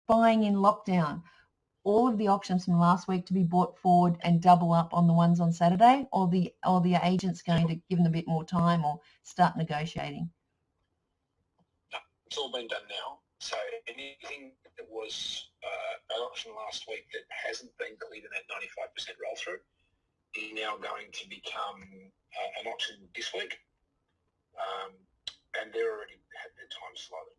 buying in lockdown, all of the auctions from last week to be brought forward and double up on the ones on Saturday, or the agent's going to give them a bit more time or start negotiating? No, it's all been done now. So anything that was an auction last week that hasn't been cleared in that 95% roll through is now going to become an auction this week, and they're already had their time slotted.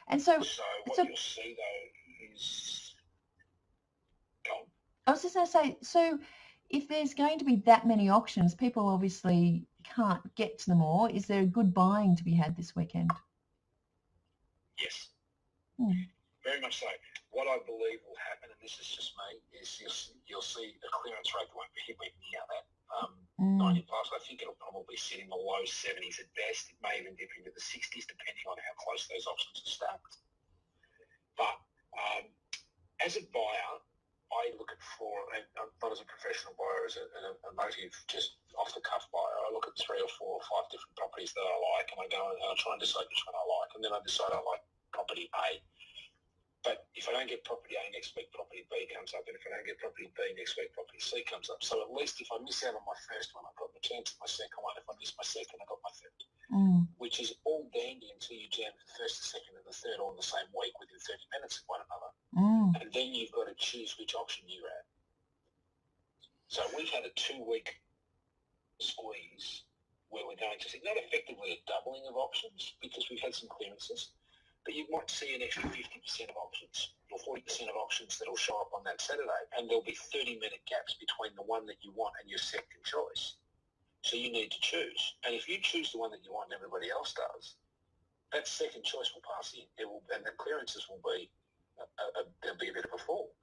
And so what you'll see though is, I was just going to say, so if there's going to be that many auctions, people obviously can't get to them all. Is there good buying to be had this weekend? Yes, very much so. What I believe will happen, and this is just me, is you'll see a clearance rate that won't be anywhere near that 90 plus. I think it'll probably sit in the low 70s at best. It may even dip into the 60s depending on how close those auctions are stacked. But as a buyer, I look at not as a professional buyer, as a motive, just off the cuff buyer. I look at 3 or 4 or 5 different properties that I like, and I go and I try and decide which one I like, and then I decide I like property A. But if I don't get property A next week, property B comes up, and if I don't get property B next week, property C comes up. So at least if I miss out on my first one, I've got the chance of my second one. If I miss my second, I've got my third, which is all dandy until you jam the first, the second, and the third all in the same week within 30 minutes of one another. And then you've got to choose which auction you're at. So we've had a 2-week squeeze where we're going to see not effectively a doubling of auctions because we've had some clearances, but you might see an extra 50% of auctions or 40% of auctions that will show up on that Saturday, and there'll be 30-minute gaps between the one that you want and your second choice. So you need to choose. And if you choose the one that you want and everybody else does, that second choice will pass in. And the clearances will be, there'll be a bit of a fall.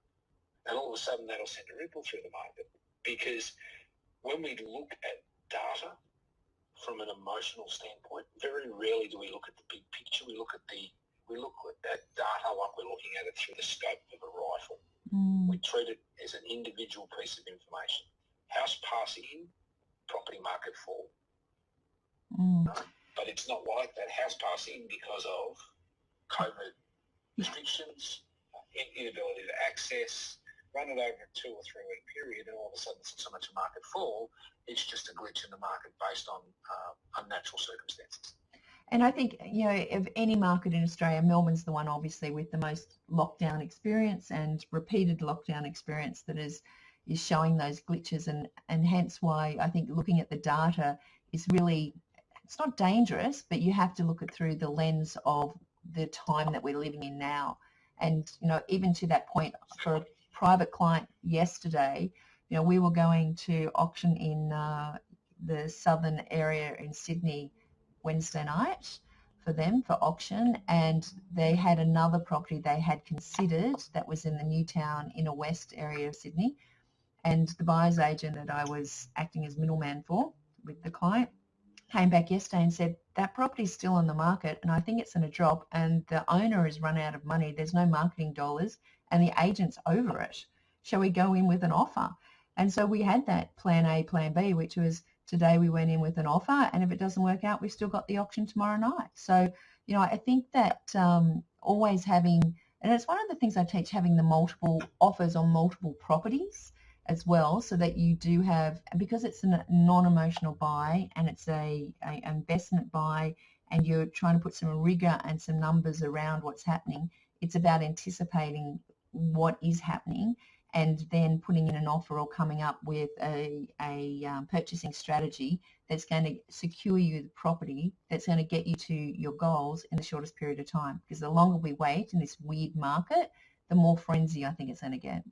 And all of a sudden that'll send a ripple through the market. Because when we look at data from an emotional standpoint, very rarely do we look at the big picture. We look at data like we're looking at it through the scope of a rifle. We treat it as an individual piece of information. House passing, property market fall. But it's not like that. House passing because of COVID restrictions, inability to access, run it over a 2 or 3 week period, and all of a sudden it's so much a market fall. It's just a glitch in the market based on unnatural circumstances. And I think, of any market in Australia, Melbourne's the one obviously with the most lockdown experience and repeated lockdown experience that is showing those glitches, and hence why I think looking at the data is really, it's not dangerous, but you have to look at through the lens of the time that we're living in now. And, even to that point, for a private client yesterday, we were going to auction in the southern area in Sydney Wednesday night for them for auction, and they had another property they had considered that was in the Newtown inner west area of Sydney, and the buyer's agent that I was acting as middleman for with the client came back yesterday and said that property's still on the market and I think it's going to drop, and the owner has run out of money, there's no marketing dollars, and the agent's over it. Shall we go in with an offer? And so we had that plan A, plan B, which was today we went in with an offer, and if it doesn't work out, we've still got the auction tomorrow night. So, I think that always having, and it's one of the things I teach, having the multiple offers on multiple properties as well, so that you do have, because it's a non-emotional buy and it's a investment buy, and you're trying to put some rigor and some numbers around what's happening. It's about anticipating what is happening and then putting in an offer or coming up with a purchasing strategy that's going to secure you the property, that's going to get you to your goals in the shortest period of time. Because the longer we wait in this weird market, the more frenzy I think it's going to get.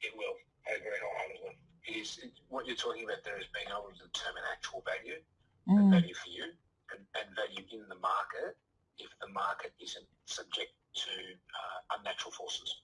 It will. I agree wholeheartedly. What you're talking about there is being able to determine actual value, and value for you, and value in the market if the market isn't subject to unnatural forces.